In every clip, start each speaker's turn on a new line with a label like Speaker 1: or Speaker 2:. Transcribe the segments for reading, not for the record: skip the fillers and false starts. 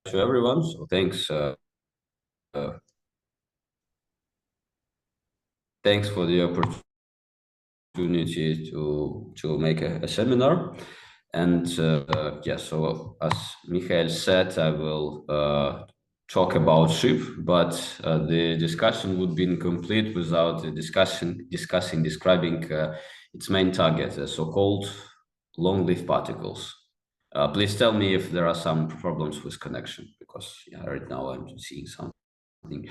Speaker 1: to everyone. So thanks for the opportunity to make a seminar. And yeah, so as Michael said, I will talk about SHiP, but the discussion would be incomplete without describing its main target, the so-called long-lived particles. Please tell me if there are some problems with connection, because yeah, right now I'm seeing something.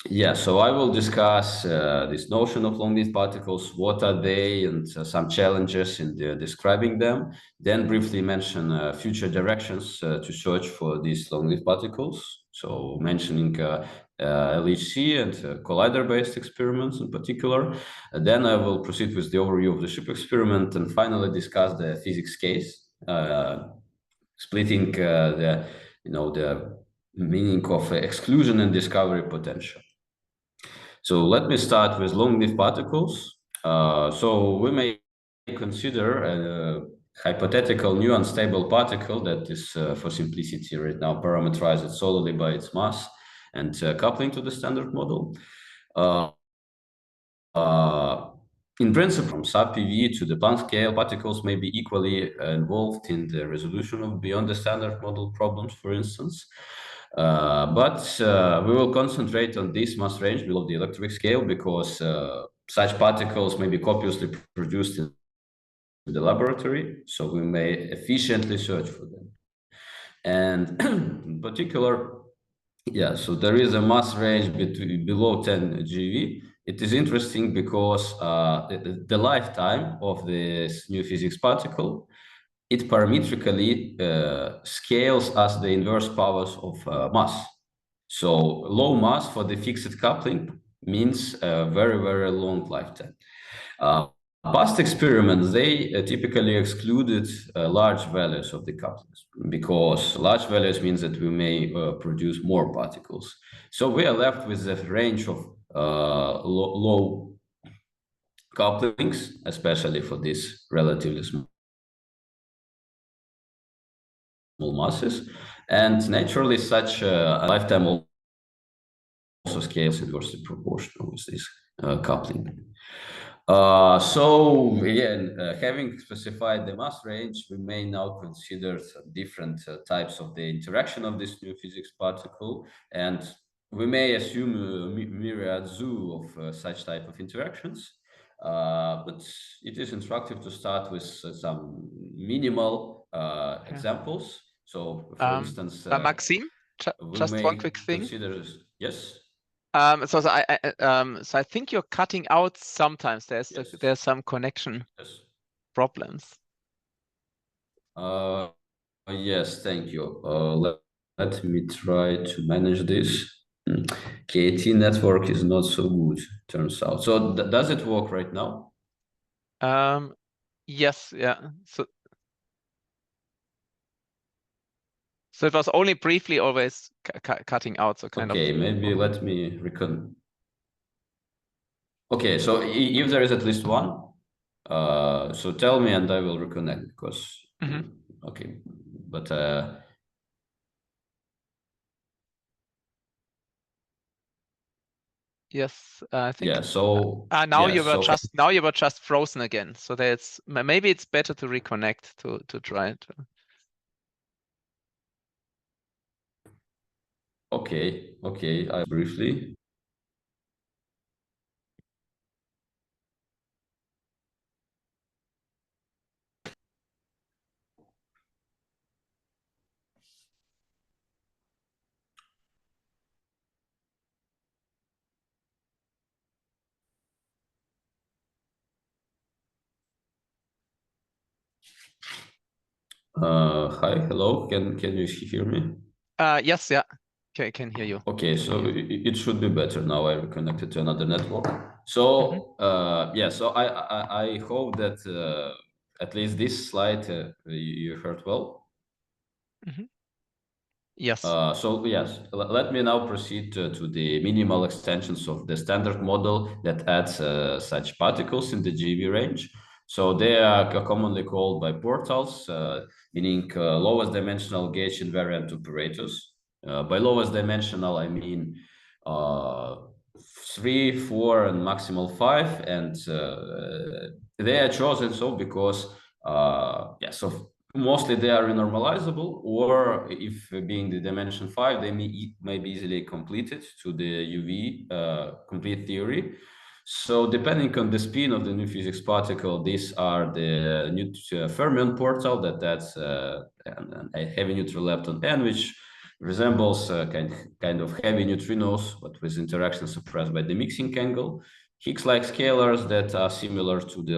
Speaker 1: Yeah, so I will discuss this notion of long-lived particles, what are they, and some challenges in describing them. Then briefly mention future directions to search for these long-lived particles. So mentioning LHC and collider-based experiments in particular. Then I will proceed with the overview of the SHiP experiment and finally discuss the physics case, splitting the meaning of exclusion and discovery potential. So let me start with long-lived particles. So we may consider a hypothetical new unstable particle that is, for simplicity right now, parameterized solely by its mass and coupling to the standard model. In principle, from sub-PV to the Planck scale, particles may be equally involved in the resolution of beyond the standard model problems, for instance. But we will concentrate on this mass range below the electroweak scale because such particles may be copiously produced in the laboratory, so we may efficiently search for them. And in particular, yeah, so there is a mass range between below 10 GeV. It is interesting because the lifetime of this new physics particle, it parametrically scales as the inverse powers of mass. So low mass for the fixed coupling means a very, very long lifetime. Past experiments, they typically excluded large values of the couplings because large values means that we may produce more particles. So we are left with a range of low couplings, especially for these relatively small masses. And naturally, such a lifetime also scales inversely proportional with this coupling. So again, having specified the mass range, we may now consider some different types of the interaction of this new physics particle, and we may assume a myriad zoo of such type of interactions. But it is instructive to start with some minimal examples. So, for instance,
Speaker 2: Maksym, just one quick thing.
Speaker 1: Yes.
Speaker 2: So I think you're cutting out sometimes. There's some connection problems.
Speaker 1: Yes, thank you. Let me try to manage this. KT network is not so good, turns out. So does it work right now?
Speaker 2: Yes, yeah. So it was only briefly always cutting out. So kind of.
Speaker 1: Okay, maybe let me recon. Okay, so if there is at least one, so tell me and I will reconnect because okay, but
Speaker 2: yes, I think.
Speaker 1: Yeah. So
Speaker 2: now you were just frozen again. So maybe it's better to reconnect to try it.
Speaker 1: Okay. I briefly. Hi, hello. Can you hear me?
Speaker 2: Yes, yeah. Okay, I can hear you.
Speaker 1: Okay, so it should be better now. I reconnected to another network. So yeah, so I hope that at least this slide you heard well.
Speaker 2: Yes.
Speaker 1: So yes, let me now proceed to the minimal extensions of the standard model that adds such particles in the GeV range. So they are commonly called biportals, meaning lowest dimensional gauge invariant operators. By lowest dimensional, I mean 3, 4, and maximal 5, and they are chosen so because so mostly they are renormalizable, or if being the dimension 5, they may be easily completed to the UV complete theory. So depending on the spin of the new physics particle, these are the new fermion portal that's a heavy neutral lepton n, which resembles kind of heavy neutrinos, but with interaction suppressed by the mixing angle. Higgs-like scalars that are similar to the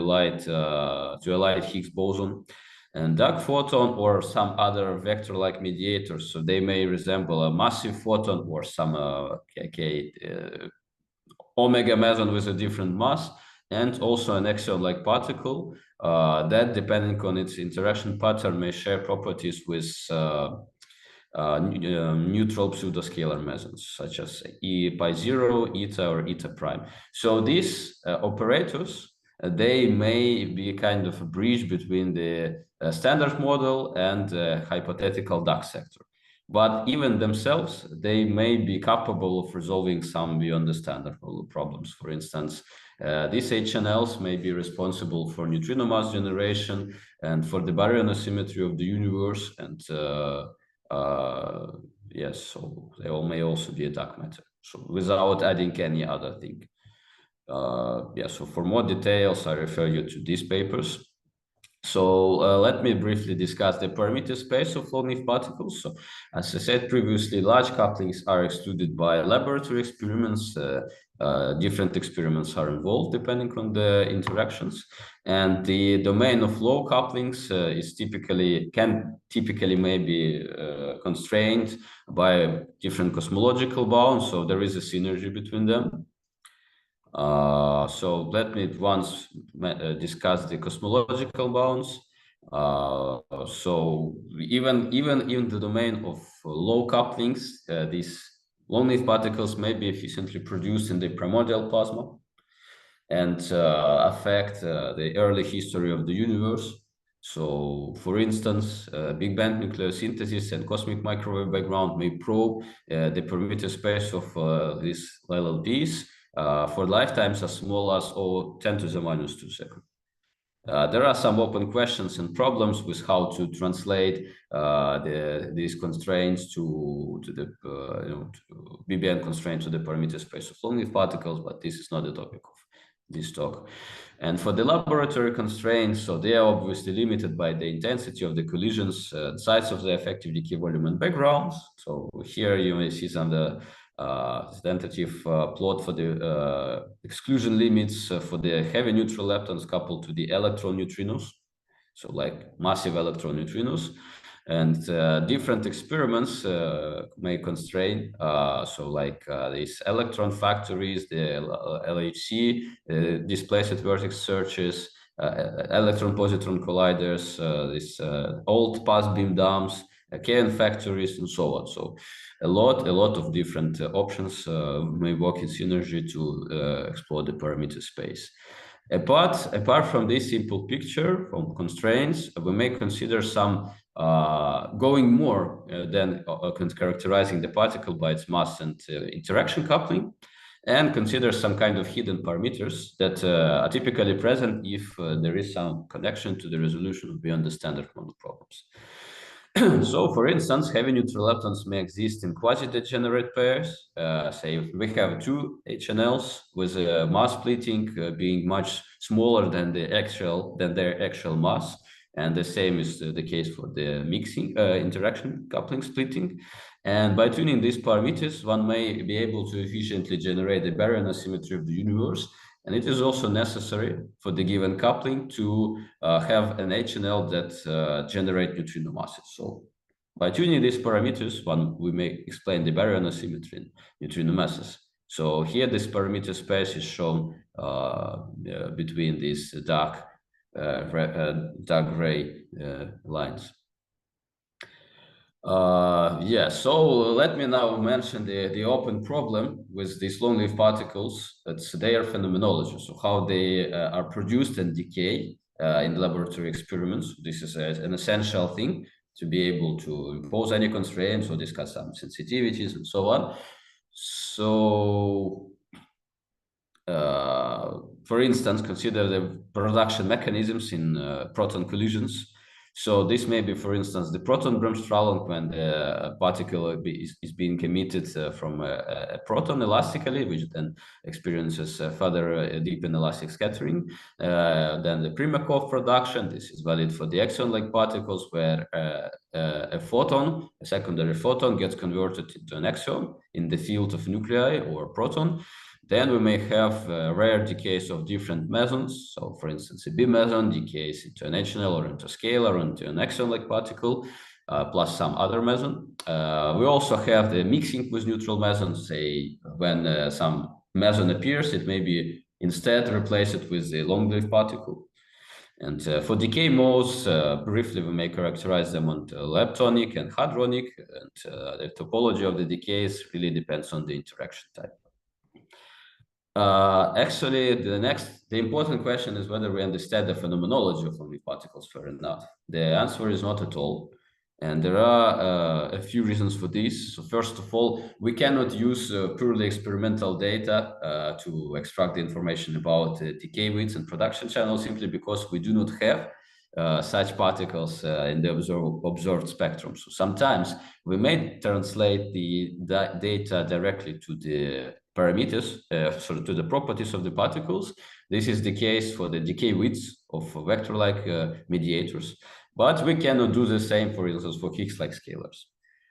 Speaker 1: to a light Higgs boson, and dark photon or some other vector-like mediators. So they may resemble a massive photon or some omega meson with a different mass, and also an axion-like particle that, depending on its interaction pattern, may share properties with neutral pseudoscalar mesons, such as E pi 0, eta, or eta prime. So these operators, they may be kind of a bridge between the standard model and hypothetical dark sector. But even themselves, they may be capable of resolving some beyond the standard model problems. For instance, these HNLs may be responsible for neutrino mass generation and for the baryon asymmetry of the universe. And yes, so they may also be a dark matter. So without adding any other thing. So for more details, I refer you to these papers. So let me briefly discuss the parameter space of long-lived particles. So, as I said previously, large couplings are excluded by laboratory experiments. Different experiments are involved depending on the interactions, and the domain of low couplings can typically be constrained by different cosmological bounds. So there is a synergy between them. So let me once discuss the cosmological bounds. So even in the domain of low couplings, these long-lived particles may be efficiently produced in the primordial plasma and affect the early history of the universe. So, for instance, Big Bang nucleosynthesis and cosmic microwave background may probe the parameter space of these LLPs for lifetimes as small as 10⁻². There are some open questions and problems with how to translate these constraints to the BBN constraint to the parameter space of long-lived particles, but this is not the topic of this talk. And for the laboratory constraints, so they are obviously limited by the intensity of the collisions, size of the effective decay volume and backgrounds. So here you may see some tentative plot for the exclusion limits for the heavy neutral leptons coupled to the electron neutrinos, so like massive electron neutrinos. And different experiments may constrain, so like these electron factories, the LHC, displaced vertex searches, electron-positron colliders, these old path beam dams, KN factories, and so on. So a lot of different options may work in synergy to explore the parameter space. Apart from this simple picture from constraints, we may consider some going more than characterizing the particle by its mass and interaction coupling, and consider some kind of hidden parameters that are typically present if there is some connection to the resolution beyond the standard model problems. So, for instance, heavy neutral leptons may exist in quasi-degenerate pairs. Say we have two HNLs with mass splitting being much smaller than their actual mass, and the same is the case for the mixing interaction coupling splitting. And by tuning these parameters, one may be able to efficiently generate the baryon asymmetry of the universe. And it is also necessary for the given coupling to have an HNL that generate neutrino masses. So by tuning these parameters, we may explain the baryon asymmetry in neutrino masses. So here this parameter space is shown between these dark gray lines. So let me now mention the open problem with these long-lived particles. That's their phenomenology, so how they are produced and decay. in laboratory experiments. This is an essential thing to be able to impose any constraints or discuss some sensitivities and so on. So, for instance, consider the production mechanisms in proton collisions. So this may be, for instance, the proton Bremsstrahlung when the particle is being emitted from a proton elastically, which then experiences further deep inelastic scattering. Then the Primakov production, this is valid for the axion-like particles, where a photon, a secondary photon, gets converted into an axion in the field of nuclei or proton. Then we may have rare decays of different mesons. So, for instance, a B meson decays into an HNL or into a scalar or into an axion-like particle, plus some other meson. We also have the mixing with neutral mesons. Say when some meson appears, it may be instead replace it with a long-lived particle. And for decay modes, briefly, we may characterize them onto leptonic and hadronic, and the topology of the decays really depends on the interaction type. Actually, the important question is whether we understand the phenomenology of long-lived particles fair enough. The answer is not at all. And there are a few reasons for this. So first of all, we cannot use purely experimental data to extract the information about decay widths and production channels, simply because we do not have such particles in the observed spectrum. So sometimes we may translate the data directly to the parameters, to the properties of the particles. This is the case for the decay widths of vector-like mediators, but we cannot do the same, for instance, for Higgs-like scalars.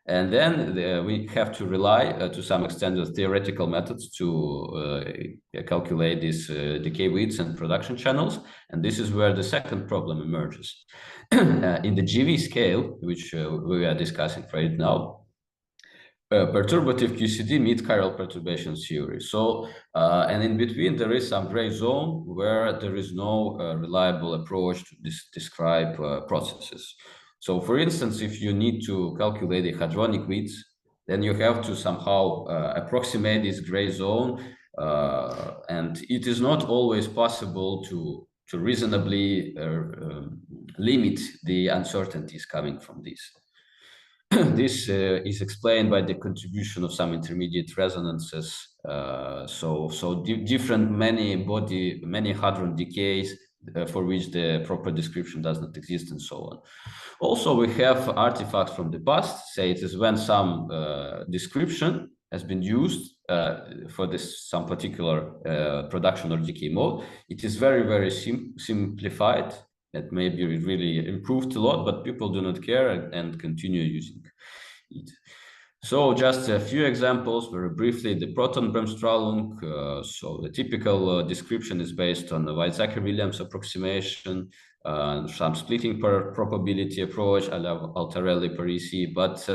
Speaker 1: And then we have to rely to some extent on theoretical methods to calculate these decay widths and production channels. And this is where the second problem emerges. In the GV scale, which we are discussing right now, perturbative QCD meet chiral perturbation theory. So, and in between there is some gray zone where there is no reliable approach to describe processes. So, for instance, if you need to calculate the hadronic widths, then you have to somehow approximate this gray zone, and it is not always possible to reasonably limit the uncertainties coming from this. This is explained by the contribution of some intermediate resonances. Different many hadron decays for which the proper description does not exist, and so on. Also, we have artifacts from the past. Say it is when some description has been used for some particular production or decay mode. It is very, very simplified. That may be really improved a lot, but people do not care and continue using it. So just a few examples, very briefly, the proton Bremsstrahlung. So the typical description is based on the Weizsäcker-Williams approximation, some splitting probability approach, a la Altarelli-Parisi, but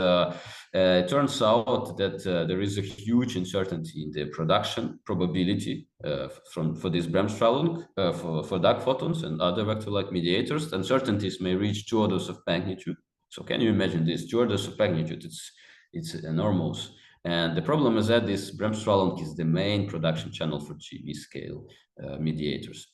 Speaker 1: it turns out that there is a huge uncertainty in the production probability for this Bremsstrahlung for dark photons and other vector-like mediators. Uncertainties may reach 2 orders of magnitude. So can you imagine this? 2 orders of magnitude, it's enormous. And the problem is that this Bremsstrahlung is the main production channel for GV scale mediators.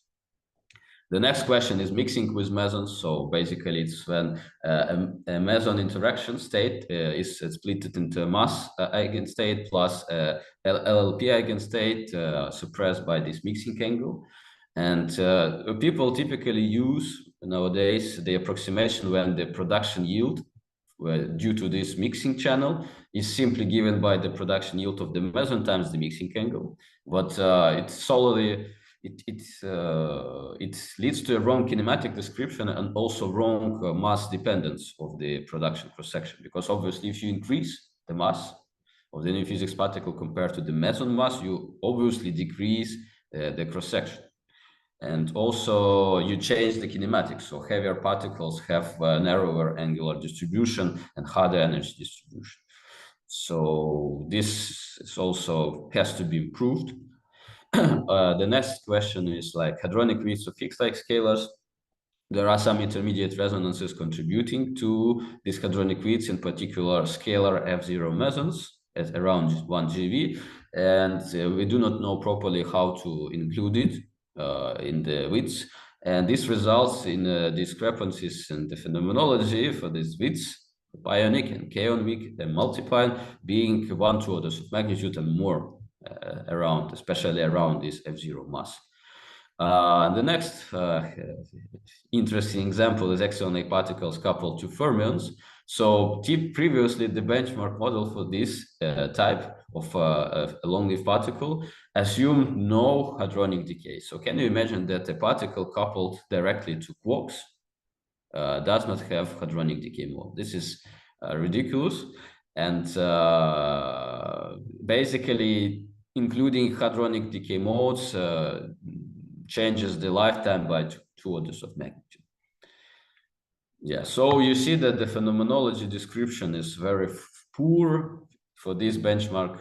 Speaker 1: The next question is mixing with mesons. So basically, it's when a meson interaction state is split into a mass eigenstate plus LLP eigenstate suppressed by this mixing angle. And people typically use nowadays the approximation when the production yield due to this mixing channel is simply given by the production yield of the meson times the mixing angle. But it's solely it leads to a wrong kinematic description and also wrong mass dependence of the production cross-section, because obviously if you increase the mass of the new physics particle compared to the meson mass, you obviously decrease the cross-section. And also you change the kinematics. So heavier particles have a narrower angular distribution and harder energy distribution. So this is also has to be improved. The next question is like hadronic widths of Higgs-like scalars. There are some intermediate resonances contributing to these hadronic widths, in particular scalar F0 mesons at around 1 GeV, and we do not know properly how to include it in the widths. And this results in discrepancies in the phenomenology for these bits, pionic and kaonic and multiplying, being 1-2 orders of magnitude and more around, especially around this F0 mass. The next interesting example is axionic particles coupled to fermions. So previously, the benchmark model for this type of a long-lived particle assumed no hadronic decay. So can you imagine that a particle coupled directly to quarks does not have hadronic decay mode? This is ridiculous. And basically, including hadronic decay modes changes the lifetime by 2 orders of magnitude. Yeah, so you see that the phenomenology description is very poor for these benchmark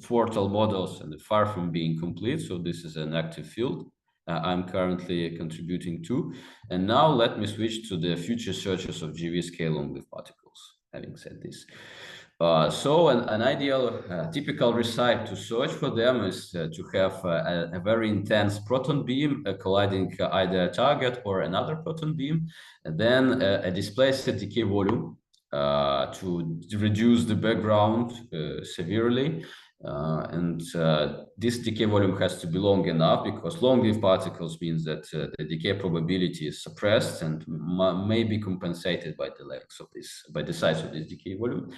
Speaker 1: Fortal models and far from being complete. So this is an active field I'm currently contributing to. And now let me switch to the future searches of GV scale long-lived particles, having said this. So an ideal typical recipe to search for them is to have a very intense proton beam colliding either a target or another proton beam, and then a displaced decay volume to reduce the background severely. This decay volume has to be long enough, because long-lived particles means that the decay probability is suppressed and may be compensated by the length of this, by the size of this decay volume.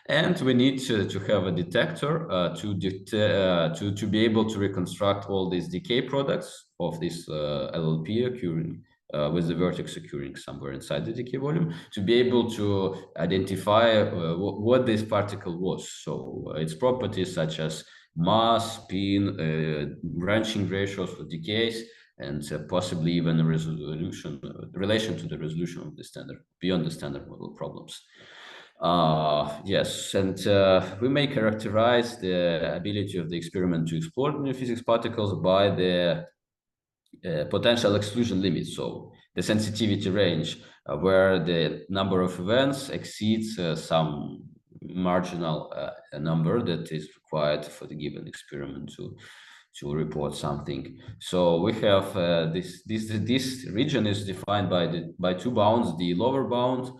Speaker 1: And we need to have a detector to be able to reconstruct all these decay products of this LLP occurring with the vertex occurring somewhere inside the decay volume, to be able to identify what this particle was. So its properties such as mass, spin, branching ratios for decays, and possibly even a relation to the resolution of the standard, beyond the standard model problems. Yes, and we may characterize the ability of the experiment to explore new physics particles by the potential exclusion limit, so the sensitivity range where the number of events exceeds some marginal number that is required for the given experiment to report something. So we have this region is defined by 2 bounds: the lower bound,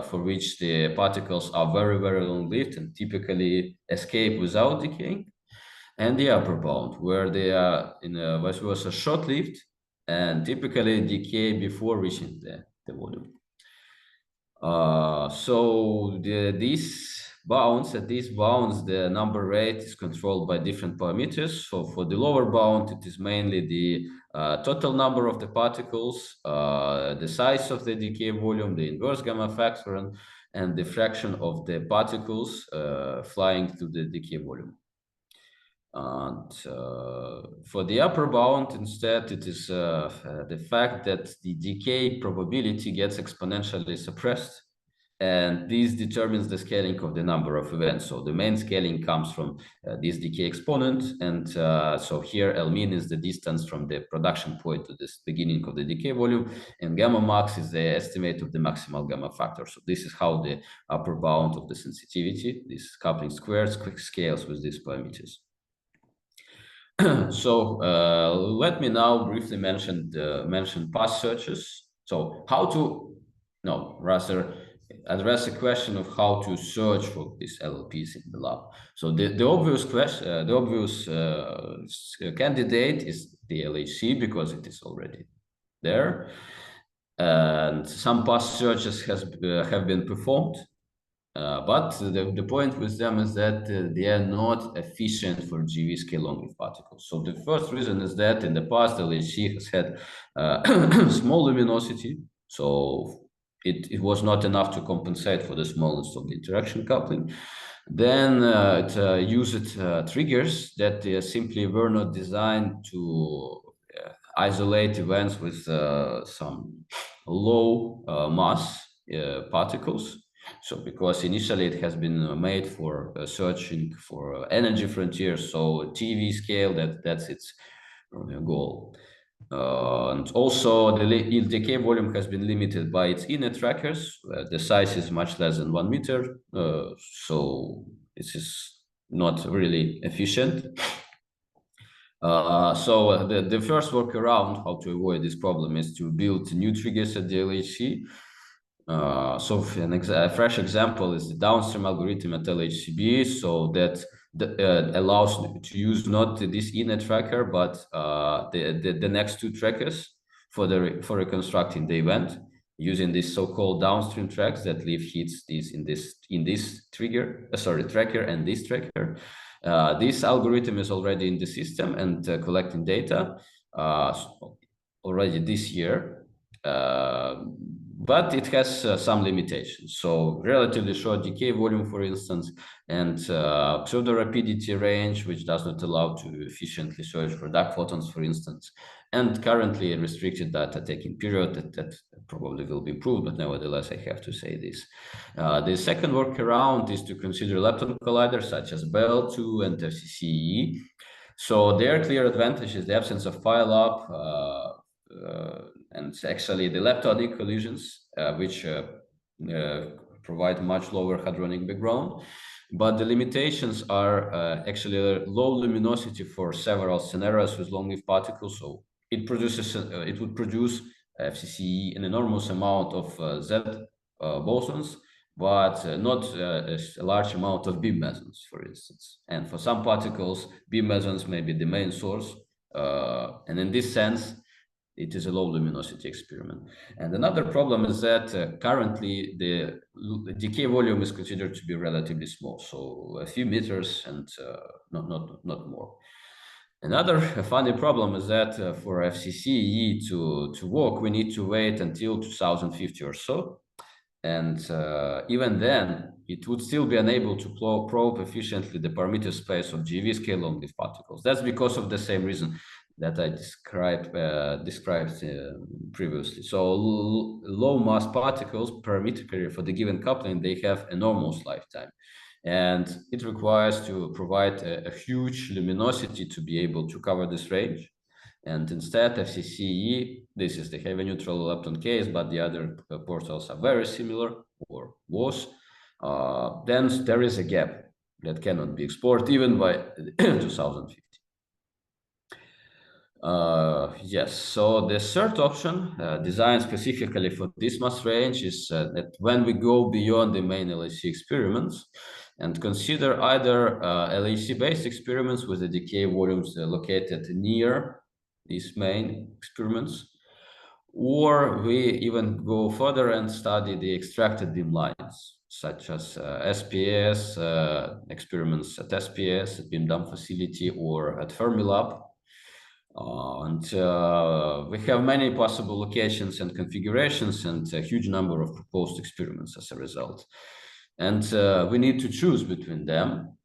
Speaker 1: for which the particles are very, very long-lived and typically escape without decaying, and the upper bound, where they are in a vice versa short-lived and typically decay before reaching the volume. So these bounds, at these bounds, the number rate is controlled by different parameters. So for the lower bound, it is mainly the total number of the particles, the size of the decay volume, the inverse gamma factor, and the fraction of the particles flying through the decay volume. And for the upper bound, instead, it is the fact that the decay probability gets exponentially suppressed, and this determines the scaling of the number of events. So the main scaling comes from this decay exponent, and so here L mean is the distance from the production point to this beginning of the decay volume, and gamma max is the estimate of the maximal gamma factor. So this is how the upper bound of the sensitivity, this coupling squares, scales with these parameters. So let me now briefly mention past searches. So rather address the question of how to search for these LLPs in the lab. So the obvious question, the obvious candidate is the LHC, because it is already there, and some past searches have been performed. But the point with them is that they are not efficient for GV scale long-lived particles. So the first reason is that in the past, LHC has had small luminosity, so it was not enough to compensate for the smallness of the interaction coupling. Then it used triggers that simply were not designed to isolate events with some low mass particles. So because initially it has been made for searching for energy frontiers, so TV scale, that's its goal. And also the decay volume has been limited by its inner trackers. The size is much less than 1 meter, so this is not really efficient. So the first workaround how to avoid this problem is to build new triggers at the LHC. So a fresh example is the downstream algorithm at LHCb, so that allows to use not this inner tracker, but the next two trackers for reconstructing the event using these so-called downstream tracks that leave hits in this tracker and this tracker. This algorithm is already in the system and collecting data already this year. But it has some limitations. So relatively short decay volume, for instance, and pseudo rapidity range, which does not allow to efficiently search for dark photons, for instance, and currently a restricted data taking period that probably will be improved, but nevertheless, I have to say this. The second workaround is to consider lepton colliders such as BEL2 and FCC-ee. So their clear advantage is the absence of pileup, and actually the leptonic collisions, which provide much lower hadronic background. But the limitations are actually a low luminosity for several scenarios with long-lived particles. So it would produce FCC an enormous amount of Z bosons, but not a large amount of beam mesons, for instance. And for some particles, beam mesons may be the main source. And in this sense, it is a low luminosity experiment. And another problem is that currently the decay volume is considered to be relatively small, so a few meters and not more. Another funny problem is that for FCC-ee to work, we need to wait until 2050 or so. And even then, it would still be unable to probe efficiently the parameter space of GeV scale long-lived particles. That's because of the same reason that I described previously. So low mass particles parametrically for the given coupling, they have enormous lifetime. And it requires to provide a huge luminosity to be able to cover this range. And instead, FCC-ee, this is the heavy neutral lepton case, but the other portals are very similar or worse. Then there is a gap that cannot be explored even by 2050. Yes, so the third option, designed specifically for this mass range, is that when we go beyond the main LHC experiments and consider either LHC-based experiments with the decay volumes located near these main experiments, or we even go further and study the extracted beam lines, such as SPS experiments at SPS, at beam dump facility, or at Fermilab. And we have many possible locations and configurations and a huge number of proposed experiments as a result. And we need to choose between them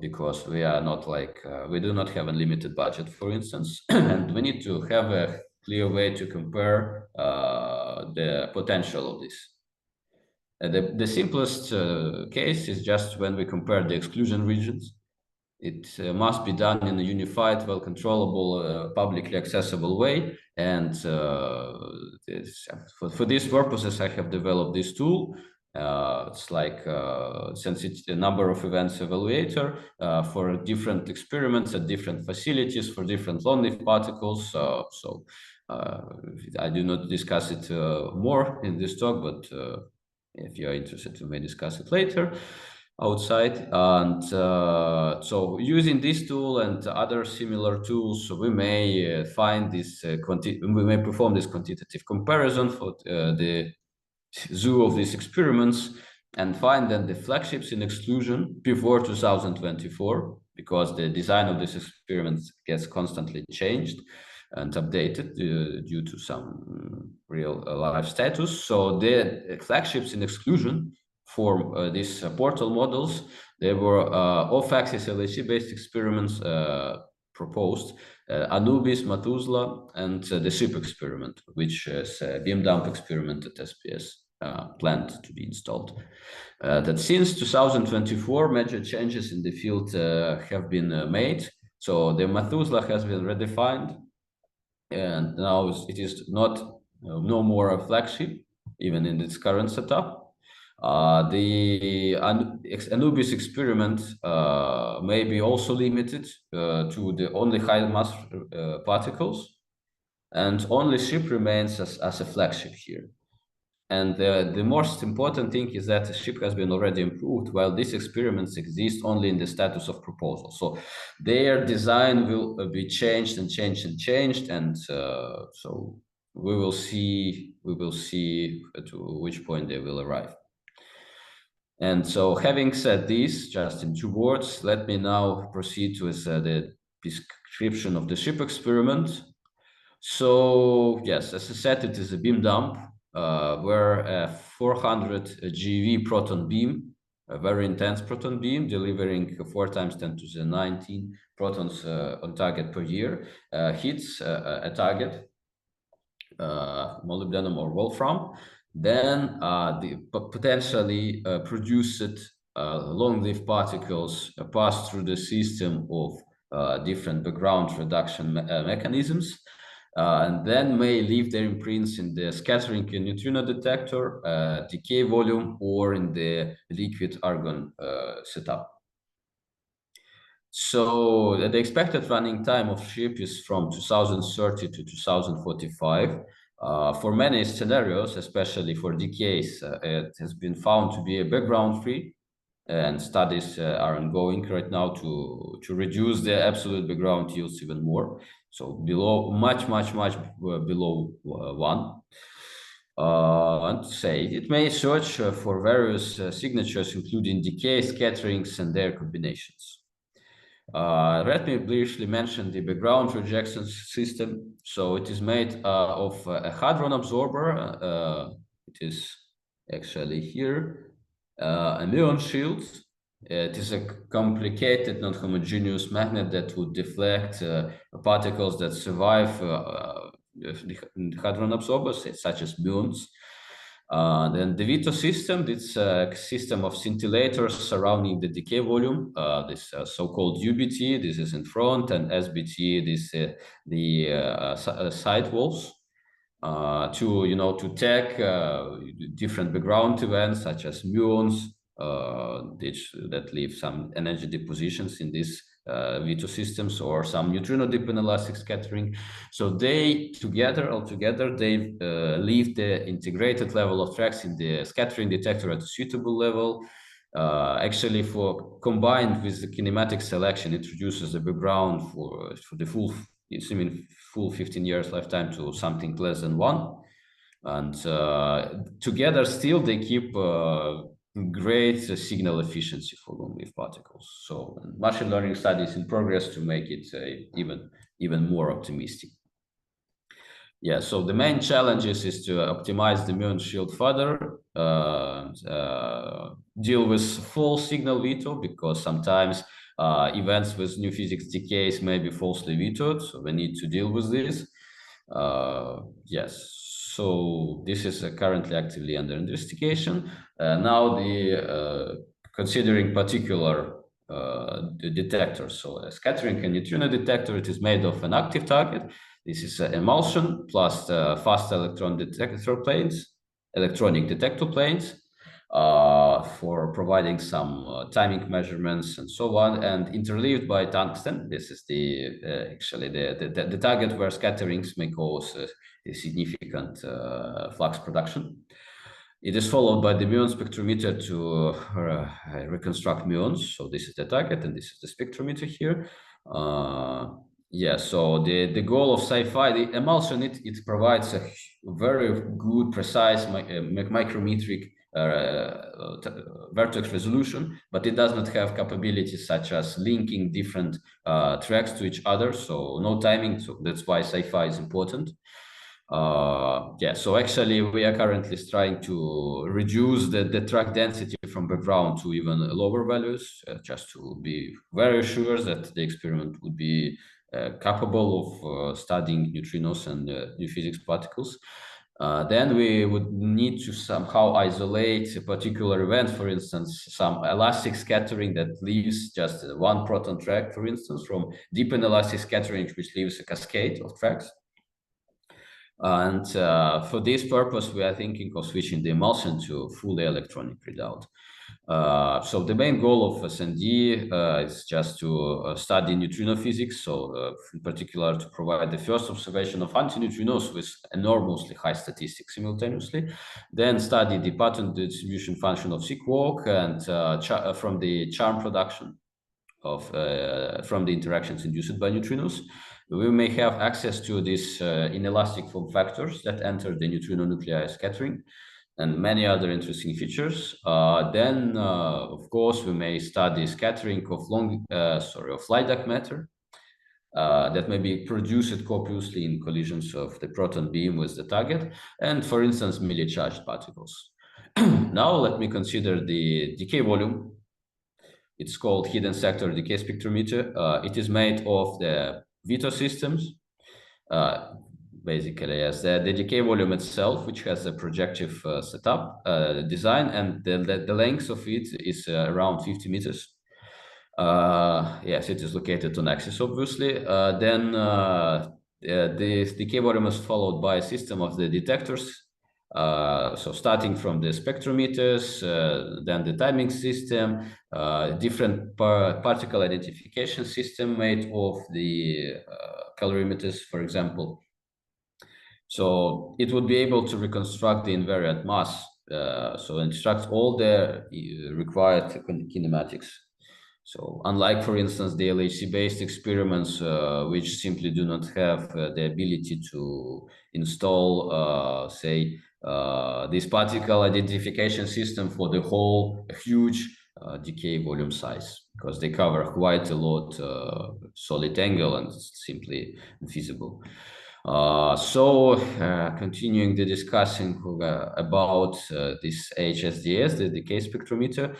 Speaker 1: because we are not like, we do not have a limited budget, for instance, and we need to have a clear way to compare the potential of this. The simplest case is just when we compare the exclusion regions. It must be done in a unified, well-controllable, publicly accessible way. And for these purposes, I have developed this tool. It's like since it's a number of events evaluator for different experiments at different facilities for different long-lived particles. I do not discuss it more in this talk, but if you are interested, we may discuss it later outside. And so using this tool and other similar tools, we may find this we may perform this quantitative comparison for the zoo of these experiments and find that the flagships in exclusion before 2024, because the design of this experiment gets constantly changed and updated due to some real life status. So the flagships in exclusion for these portal models, they were off-axis LHC-based experiments proposed, Anubis, Methuselah, and the SHiP experiment, which is a beam dump experiment at SPS planned to be installed. That since 2024, major changes in the field have been made. So the Methuselah has been redefined, and now it is not no more a flagship, even in its current setup. The Anubis experiment may be also limited to the only high mass particles, and only SHiP remains as a flagship here. And the most important thing is that SHiP has been already improved, while these experiments exist only in the status of proposal. So their design will be changed and changed and changed, and so we will see to which point they will arrive. And so, having said this, just in 2 words, let me now proceed with the description of the SHiP experiment. So yes, as I said, it is a beam dump where a 400 GeV proton beam, a very intense proton beam, delivering 4 × 10⁻19 protons on target per year, hits a target, molybdenum or wolfram, then potentially produced long-lived particles pass through the system of different background reduction mechanisms, and then may leave their imprints in the scattering neutrino detector, decay volume, or in the liquid argon setup. So the expected running time of SHiP is from 2030 to 2045. For many scenarios, especially for decays, it has been found to be a background free, and studies are ongoing right now to reduce the absolute background yields even more. So below, much below 1. And say it may search for various signatures, including decay, scatterings, and their combinations. Let me briefly mention the background rejection system. So it is made of a hadron absorber. It is actually here, a muon shield. It is a complicated non-homogeneous magnet that would deflect particles that survive the hadron absorbers, such as muons. Then the Vito system, it's a system of scintillators surrounding the decay volume. This so-called UBT, this is in front, and SBT, this the side walls. To tag different background events such as muons that leave some energy depositions in these Vito systems, or some neutrino deep inelastic scattering. So they altogether, they leave the integrated level of tracks in the scattering detector at a suitable level. Actually, for combined with the kinematic selection, it reduces the background for the full, assuming full 15 years lifetime, to something less than 1. And together still they keep great signal efficiency for long-lived particles. So machine learning studies in progress to make it even more optimistic. Yeah, so the main challenges is to optimize the muon shield further, deal with full signal veto, because sometimes events with new physics decays may be falsely vetoed, so we need to deal with this. Yes, so this is currently actively under investigation. Now considering particular the detectors. So a scattering and neutrino detector, it is made of an active target. This is an emulsion plus fast electronic detector planes for providing some timing measurements and so on, and interleaved by tungsten. This is actually the target where scatterings may cause a significant flux production. It is followed by the muon spectrometer to reconstruct muons. So this is the target, and this is the spectrometer here. Yeah, so the goal of SciFi, the emulsion, it provides a very good, precise micrometric vertex resolution, but it does not have capabilities such as linking different tracks to each other. So no timing. So that's why SciFi is important. Yeah, so actually we are currently trying to reduce the track density from background to even lower values, just to be very sure that the experiment would be capable of studying neutrinos and new physics particles. Then we would need to somehow isolate a particular event, for instance, some elastic scattering that leaves just one proton track, for instance, from deep inelastic scattering, which leaves a cascade of tracks. And for this purpose, we are thinking of switching the emulsion to fully electronic readout. So the main goal of SND is just to study neutrino physics. So in particular, to provide the first observation of antineutrinos with enormously high statistics simultaneously, then study the pattern distribution function of sequark and from the charm production of from the interactions induced by neutrinos. We may have access to these inelastic form factors that enter the neutrino nuclei scattering and many other interesting features. Then, of course, we may study scattering of light dark matter that may be produced copiously in collisions of the proton beam with the target, and for instance, milli charged particles. Now, let me consider the decay volume. It's called hidden sector decay spectrometer. It is made of the Vito systems. Basically, yes, the decay volume itself, which has a projective setup design, and the length of it is around 50 meters. Yes, it is located on axis, obviously. Then the decay volume is followed by a system of the detectors. So starting from the spectrometers, then the timing system, different particle identification system made of the calorimeters, for example. So it would be able to reconstruct the invariant mass, so extract all the required kinematics. So unlike, for instance, the LHC-based experiments, which simply do not have the ability to install, say, this particle identification system for the whole huge decay volume size, because they cover quite a lot solid angle and it's simply infeasible. Continuing the discussing about this HSDS, the decay spectrometer,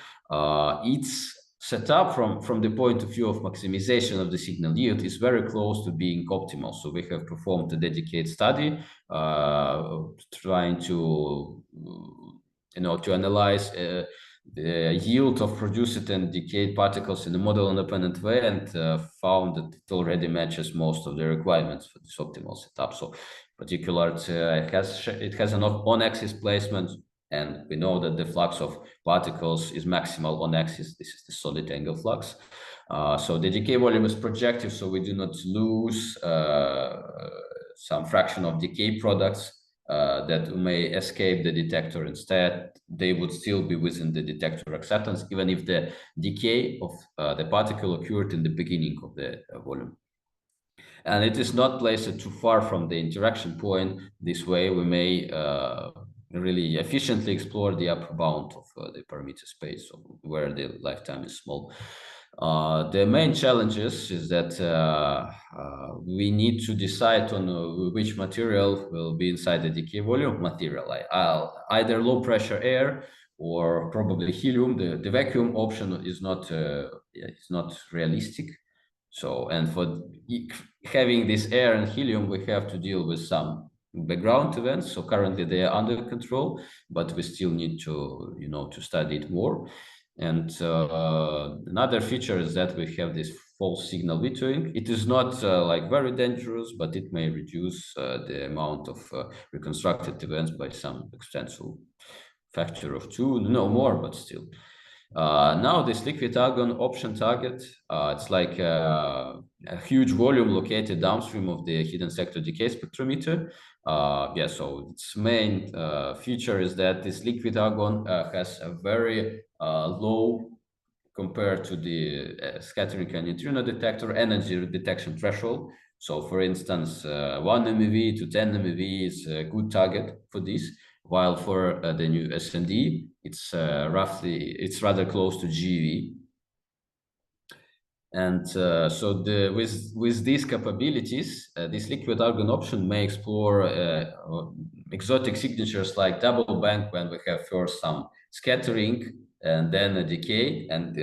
Speaker 1: its setup from the point of view of maximization of the signal yield is very close to being optimal. So we have performed a dedicated study trying to, to analyze the yield of produced and decayed particles in a model-independent way, and found that it already matches most of the requirements for this optimal setup. So, in particular, it has an on-axis placement, and we know that the flux of particles is maximal on axis. This is the solid angle flux. So the decay volume is projective, so we do not lose some fraction of decay products that may escape the detector. Instead, they would still be within the detector acceptance, even if the decay of the particle occurred in the beginning of the volume. And it is not placed too far from the interaction point. This way, we may really efficiently explore the upper bound of the parameter space, where the lifetime is small. The main challenges is that we need to decide on which material will be inside the decay volume material, either low pressure air or probably helium. The vacuum option is not realistic. So, and for having this air and helium, we have to deal with some background events. So currently they are under control, but we still need to, to study it more. And another feature is that we have this false signal vetoing. It is not like very dangerous, but it may reduce the amount of reconstructed events by some extensive factor of 2, no more, but still. Now this liquid argon option target, it's like a huge volume located downstream of the hidden sector decay spectrometer. So its main feature is that this liquid argon has a very low, compared to the scattering and neutrino detector, energy detection threshold. So for instance, 1 MeV to 10 MeV is a good target for this, while for the new SND, it's rather close to GeV. And so with these capabilities, this liquid argon option may explore exotic signatures like double bank, when we have first some scattering and then a decay, and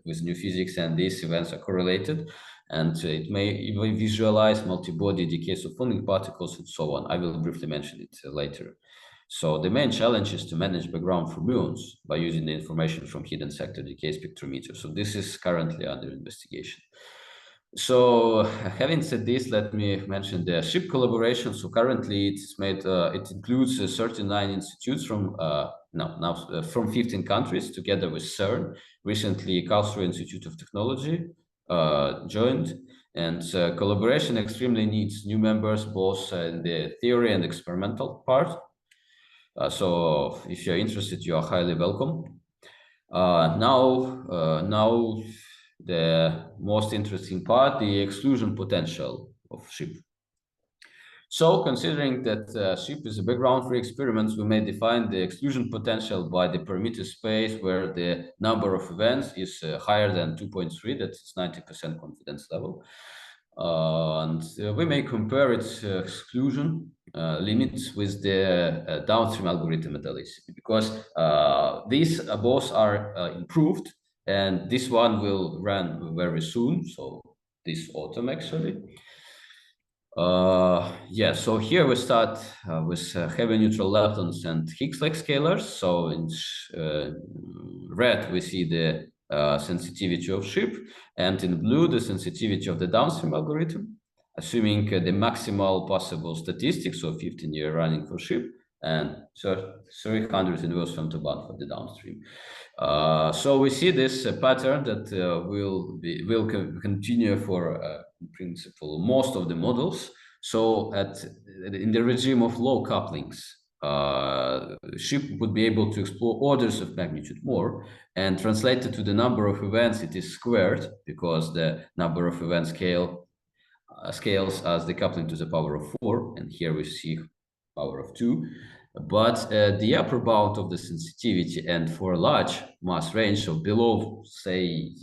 Speaker 1: with new physics, and these events are correlated. And it may even visualize multi-body decays of funding particles and so on. I will briefly mention it later. So the main challenge is to manage background fermions by using the information from hidden sector decay spectrometer. So this is currently under investigation. So having said this, let me mention the SHiP collaboration. So currently it's made, it includes 39 institutes from from 15 countries together with CERN. Recently, Karlsruhe Institute of Technology joined, and collaboration extremely needs new members, both in the theory and experimental part. So if you're interested, you are highly welcome. Now the most interesting part, the exclusion potential of SHiP. So considering that SHiP is a background for experiments, we may define the exclusion potential by the parameter space where the number of events is higher than 2.3, that's 90% confidence level. And we may compare its exclusion limits with the downstream algorithm at least, because these both are improved, and this one will run very soon, so this autumn actually. Yeah, so here we start with heavy neutral leptons and Higgs-like scalars. So in red we see the sensitivity of SHiP, and in blue the sensitivity of the downstream algorithm, assuming the maximal possible statistics, so 15-year running for SHiP, and so 300 inverse femtobarn for the downstream. So we see this pattern that will continue for in principle most of the models. So in the regime of low couplings, SHiP would be able to explore orders of magnitude more, and translated to the number of events, it is squared because the number of events scales as the coupling to the power of 4, and here we see power of 2. But the upper bound of the sensitivity, and for a large mass range, so below, say,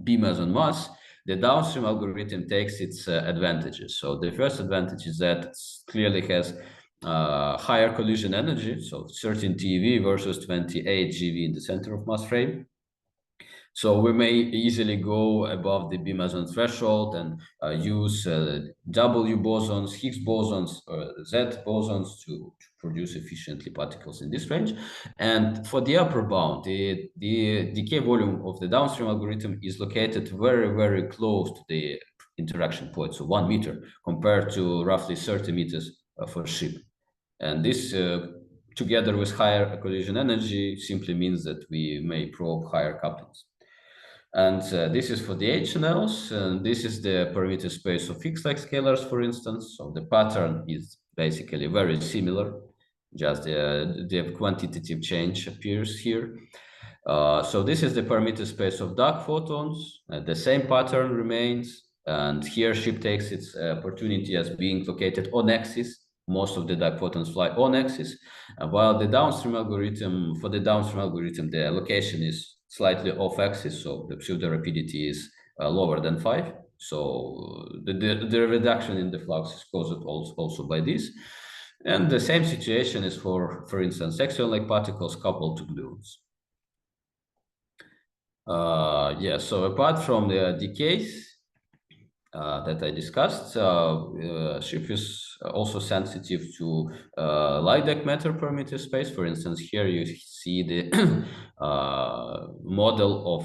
Speaker 1: B meson mass, the downstream algorithm takes its advantages. So the first advantage is that it clearly has higher collision energy, so 13 TeV versus 28 GeV in the center of mass frame. So we may easily go above the B meson threshold and use W bosons, Higgs bosons, or Z bosons to produce efficiently particles in this range. And for the upper bound, the decay volume of the downstream algorithm is located very, very close to the interaction point, so 1 meter, compared to roughly 30 meters for SHiP. And this together with higher collision energy simply means that we may probe higher couplings. And this is for the H channels, and this is the parameter space of Higgs-like scalars, for instance. So the pattern is basically very similar, just the quantitative change appears here. So this is the parameter space of dark photons. The same pattern remains, and here SHiP takes its opportunity as being located on axis. Most of the dark photons fly on axis, while the downstream algorithm, for the downstream algorithm, the location is slightly off axis, so the pseudo rapidity is lower than 5. So the reduction in the flux is caused also by this. And the same situation is for instance, axion-like particles coupled to gluons. Yeah, so apart from the decays that I discussed, SHiP is also sensitive to Light-like matter parameter space. For instance, here you see the model of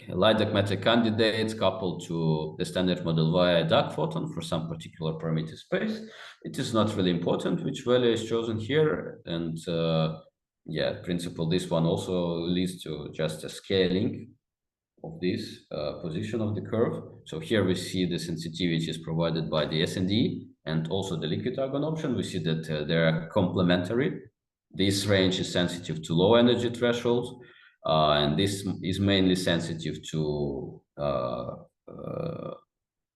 Speaker 1: Light-like matter candidates coupled to the standard model via dark photon for some particular parameter space. It is not really important which value is chosen here, and yeah, in principle, this one also leads to just a scaling of this position of the curve. So here we see the sensitivity is provided by the SND and also the liquid argon option. We see that they are complementary. This range is sensitive to low energy thresholds, and this is mainly sensitive to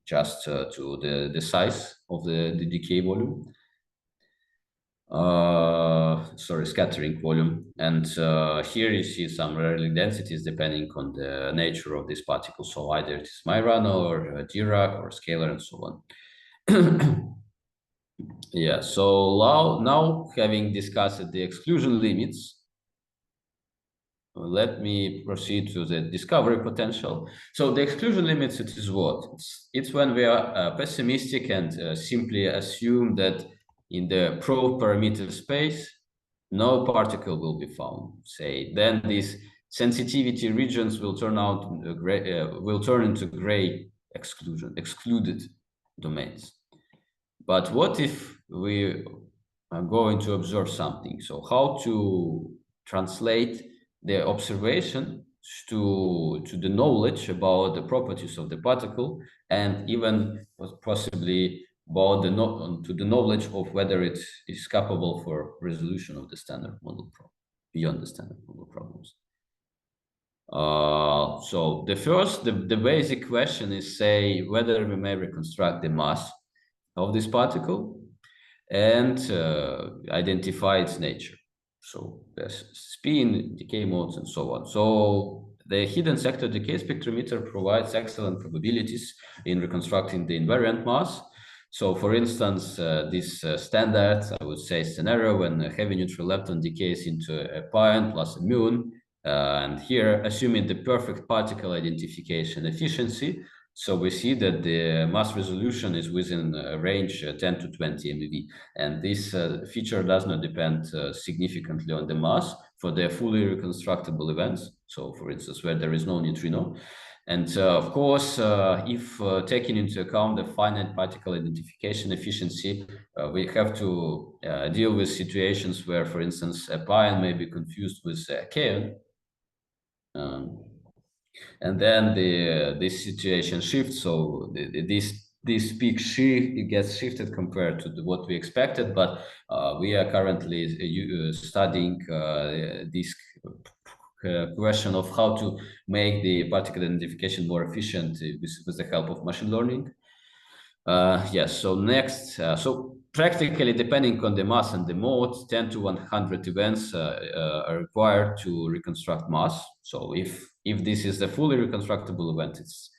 Speaker 1: just to the size of the decay volume. Sorry, scattering volume. And here you see some Rayleigh densities depending on the nature of this particle. So either it is Majorana or Dirac or scalar and so on. Yeah, so now having discussed the exclusion limits, let me proceed to the discovery potential. So the exclusion limits, it is what? It's when we are pessimistic and simply assume that in the probe parameter space, no particle will be found. Say, then this sensitivity regions will turn into gray excluded domains. But what if we are going to observe something? So how to translate the observation to the knowledge about the properties of the particle, and even possibly about to the knowledge of whether it is capable for resolution of the standard model problem, beyond the standard model problems. So the basic question is, say, whether we may reconstruct the mass of this particle and identify its nature. So there's spin, decay modes, and so on. So the hidden sector decay spectrometer provides excellent probabilities in reconstructing the invariant mass. So for instance, this standard, I would say, scenario when a heavy neutral lepton decays into a pion plus a muon, and here, assuming the perfect particle identification efficiency, so we see that the mass resolution is within a range 10 to 20 MeV. And this feature does not depend significantly on the mass for the fully reconstructible events. So for instance, where there is no neutrino. And of course, if taking into account the finite particle identification efficiency, we have to deal with situations where, for instance, a pion may be confused with a kaon. And then this situation shifts, so this peak it gets shifted compared to what we expected, but we are currently studying this question of how to make the particle identification more efficient with the help of machine learning. Yes, so next, so practically depending on the mass and the mode, 10 to 100 events are required to reconstruct mass. So if this is the fully reconstructible event, it's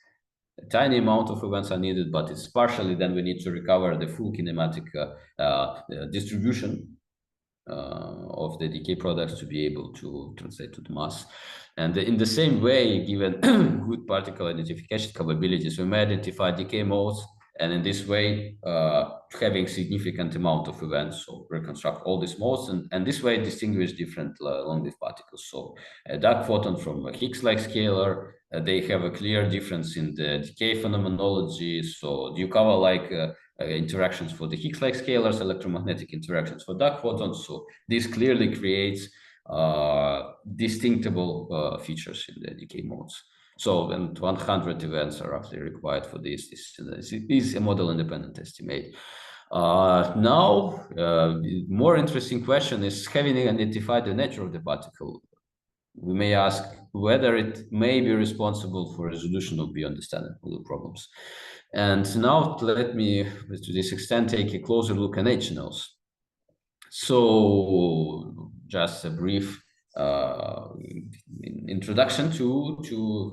Speaker 1: a tiny amount of events are needed, but it's partially, then we need to recover the full kinematic distribution of the decay products to be able to translate to the mass. And in the same way, given good particle identification capabilities, we may identify decay modes, and in this way, having significant amount of events, so reconstruct all these modes, and this way distinguish different long-lived particles. So a dark photon from a Higgs-like scalar, they have a clear difference in the decay phenomenology. So you cover like interactions for the Higgs-like scalars, electromagnetic interactions for dark photons. So this clearly creates distinctable features in the decay modes. So, and 100 events are roughly required for this. This is a model-independent estimate. Now, more interesting question is, having identified the nature of the particle, we may ask whether it may be responsible for resolution of beyond the standard model problems. And now let me, to this extent, take a closer look at HNLs. So just a brief introduction to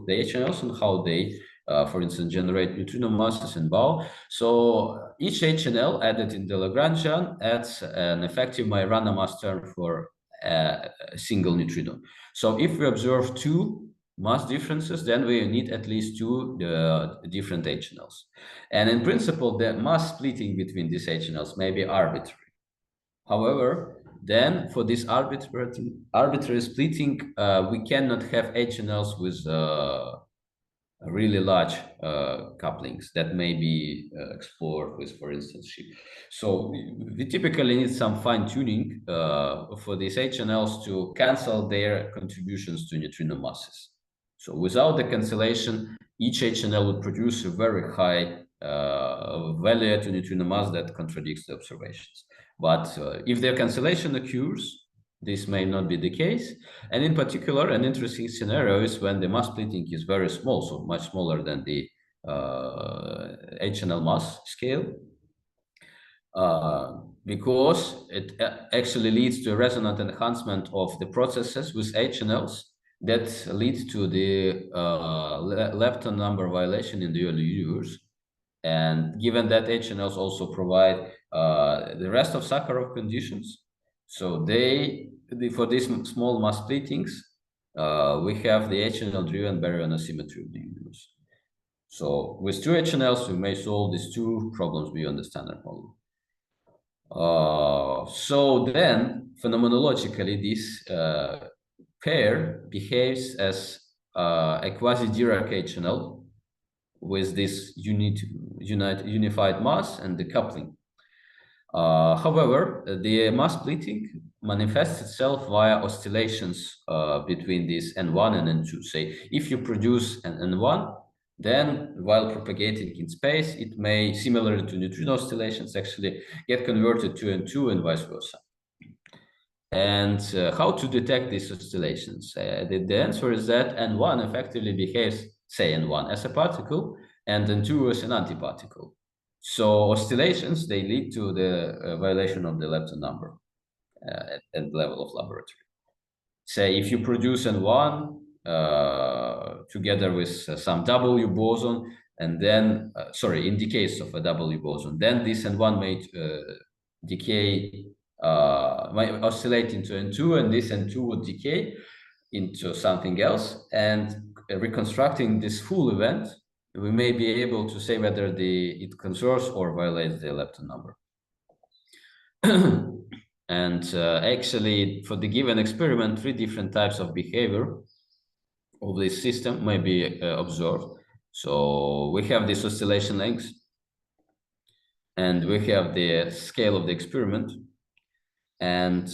Speaker 1: the HNLs and how they, for instance, generate neutrino masses in BAO. So each HNL added in the Lagrangian adds an effective Majorana mass term for a single neutrino. So if we observe two mass differences, then we need at least two different HNLs. And in principle, the mass splitting between these HNLs may be arbitrary. However, then for this arbitrary splitting, we cannot have HNLs with really large couplings that may be explored with, for instance, SHiP. So we typically need some fine tuning for these HNLs to cancel their contributions to neutrino masses. So without the cancellation, each HNL would produce a very high value to neutrino mass that contradicts the observations. But if their cancellation occurs, this may not be the case. And in particular, an interesting scenario is when the mass splitting is very small, so much smaller than the HNL mass scale, because it actually leads to a resonant enhancement of the processes with HNLs that lead to the lepton number violation in the early universe. And given that HNLs also provide the rest of Sakharov conditions, so for these small mass splittings, we have the HNL-driven baryon asymmetry of the universe. So with two HNLs, we may solve these two problems beyond the standard model. So then, phenomenologically, this pair behaves as a quasi-Dirac channel with this unified mass and decoupling. However, the mass splitting manifests itself via oscillations between this N1 and N2. Say, if you produce an N1, then while propagating in space, it may, similar to neutrino oscillations, actually get converted to N2 and vice versa. And how to detect these oscillations? The answer is that N1 effectively behaves, say, N1 as a particle and N2 as an antiparticle. So oscillations, they lead to the violation of the lepton number at the level of laboratory. Say, if you produce N1 together with some W boson, and then, in the case of a W boson, then this N1 may decay, might oscillate into N2, and this N2 would decay into something else. And reconstructing this full event, we may be able to say whether it conserves or violates the lepton number. And actually, for the given experiment, 3 different types of behavior of this system may be observed. So we have this oscillation length, and we have the scale of the experiment. And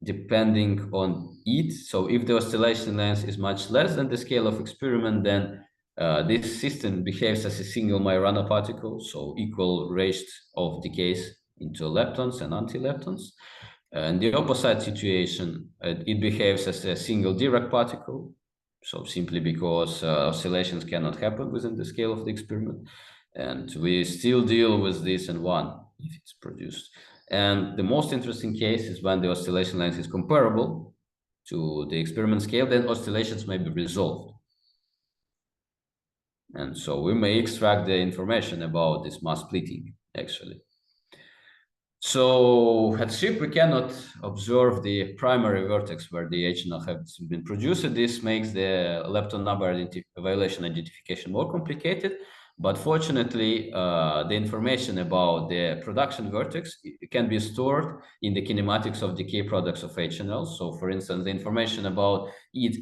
Speaker 1: depending on it, so if the oscillation length is much less than the scale of experiment, then this system behaves as a single Majorana particle, so equal rate of decays into leptons and antileptons. In the opposite situation, it behaves as a single Dirac particle, so simply because oscillations cannot happen within the scale of the experiment. And we still deal with this N1 if it's produced. And the most interesting case is when the oscillation length is comparable to the experiment scale, then oscillations may be resolved. And so we may extract the information about this mass splitting, actually. So at SHiP, we cannot observe the primary vertex where the HNL has been produced. This makes the lepton number violation identification more complicated. But fortunately, the information about the production vertex can be stored in the kinematics of decay products of HNL. So for instance, the information about it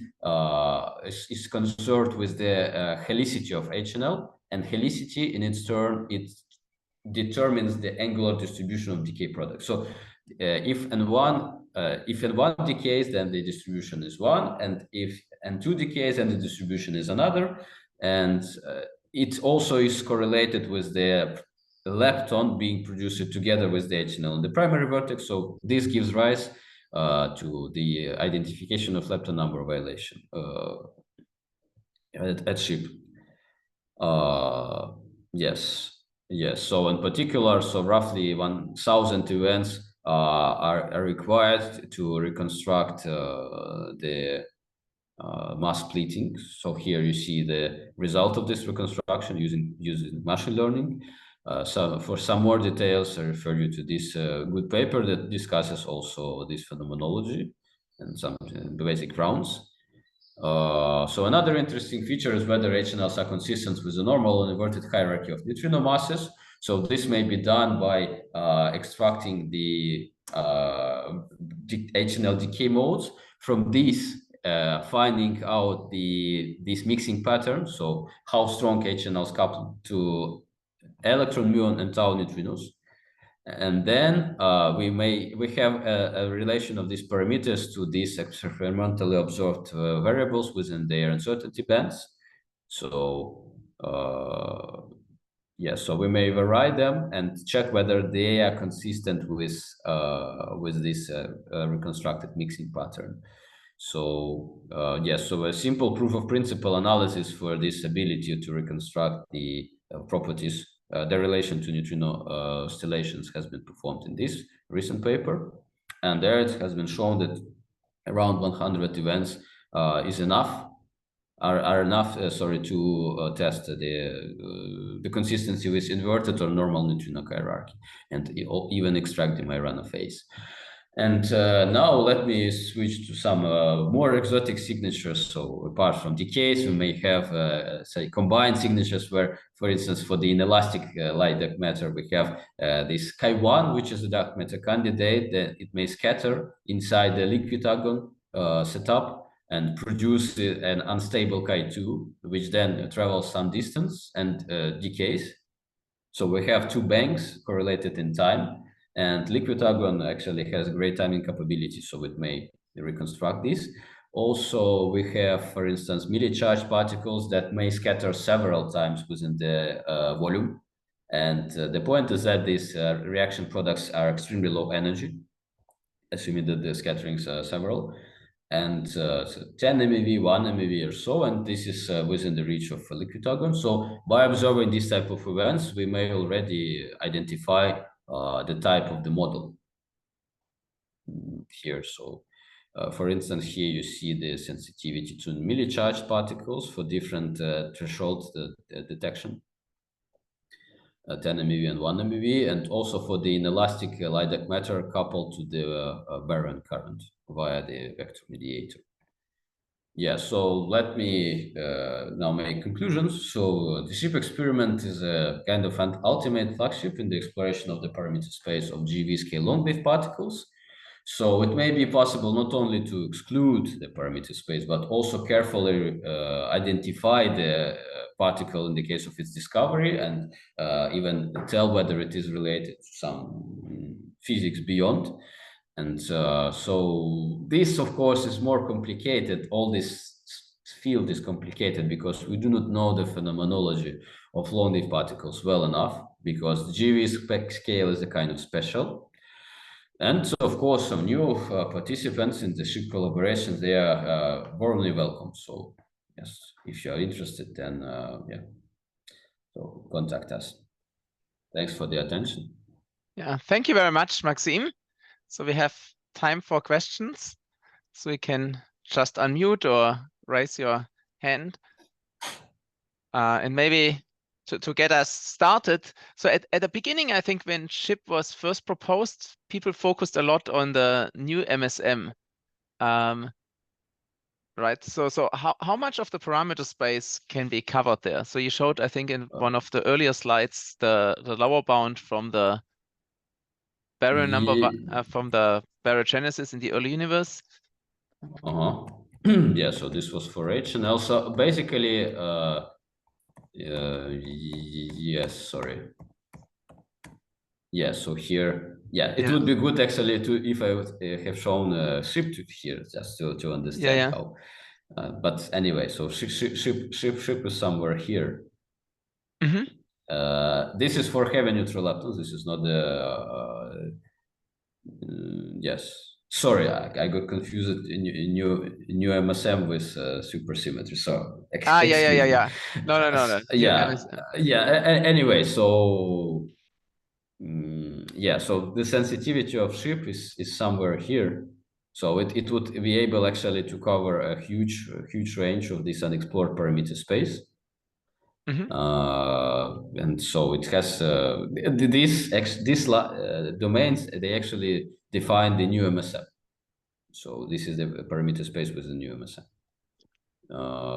Speaker 1: is conserved with the helicity of HNL, and helicity in its turn, it determines the angular distribution of decay products. So if N1 decays, then the distribution is 1, and if N2 decays, then the distribution is another. And it also is correlated with the lepton being produced together with the HNL in the primary vertex. So this gives rise to the identification of lepton number violation at SHiP. Yes. So in particular, so roughly 1,000 events are required to reconstruct the mass splitting. So here you see the result of this reconstruction using machine learning. So for some more details, I refer you to this good paper that discusses also this phenomenology and some basic grounds. So another interesting feature is whether HNLs are consistent with the normal and inverted hierarchy of neutrino masses. So this may be done by extracting the HNL decay modes. From these, finding out this mixing pattern, so how strong HNLs coupled to electron, muon, and tau neutrinos. And then we have a relation of these parameters to these experimentally observed variables within their uncertainty bands. So so we may vary them and check whether they are consistent with this reconstructed mixing pattern. So so a simple proof of principle analysis for this ability to reconstruct the properties, the relation to neutrino oscillations, has been performed in this recent paper, and there it has been shown that around 100 events is enough, are enough, to test the consistency with inverted or normal neutrino hierarchy, and even extract the Majorana phase. And now let me switch to some more exotic signatures. So apart from decays, we may have, say, combined signatures where, for instance, for the inelastic light dark matter, we have this Chi1, which is a dark matter candidate that it may scatter inside the liquid argon setup. and produce an unstable Chi2, which then travels some distance and decays. So we have two banks correlated in time, and liquid argon actually has great timing capability, so it may reconstruct this. Also, we have, for instance, milli-charged particles that may scatter several times within the volume. And the point is that these reaction products are extremely low energy, assuming that the scatterings are several. And so 10 MeV, 1 MeV or so, and this is within the reach of liquid argon. So by observing this type of events, we may already identify the type of the model here. So for instance, here you see the sensitivity to milli-charged particles for different thresholds detection. 10 MeV and 1 MeV, and also for the inelastic Leydig matter coupled to the baryon current via the vector mediator. Yeah, so let me now make conclusions. So the SHiP experiment is a kind of an ultimate flagship in the exploration of the parameter space of GeV scale long wave particles. So it may be possible not only to exclude the parameter space, but also carefully identify the particle in the case of its discovery, and even tell whether it is related to some physics beyond. And so this, of course, is more complicated. All this field is complicated because we do not know the phenomenology of long wave particles well enough, because the GeV scale is a kind of special. And so, of course, some new participants in the SHiP collaboration, they are warmly welcome. So yes, if you are interested, then yeah, so contact us. Thanks for the attention.
Speaker 2: Yeah, thank you very much, Maksym. So we have time for questions. So you can just unmute or raise your hand. And maybe to get us started. So at the beginning, I think when SHiP was first proposed, people focused a lot on the new MSM. Right. So how much of the parameter space can be covered there? So you showed, I think, in one of the earlier slides, the lower bound from the baryon number from the baryogenesis in the early universe.
Speaker 1: Yeah, so this was for H, and also basically yes, sorry. Yeah, so here, yeah, it would be good actually to if I would have shown SHiP here just to understand how. But anyway, so SHiP is somewhere here. This is for heavy neutral leptons. This is not the. Yes, sorry, I got confused in new MSM with supersymmetry. So
Speaker 2: yeah. No.
Speaker 1: Yeah. Anyway, so. Yeah, so the sensitivity of SHiP is somewhere here. So it would be able actually to cover a huge range of this unexplored parameter space. And so it has these domains, they actually define the new MSM. So this is the parameter space with the new MSM.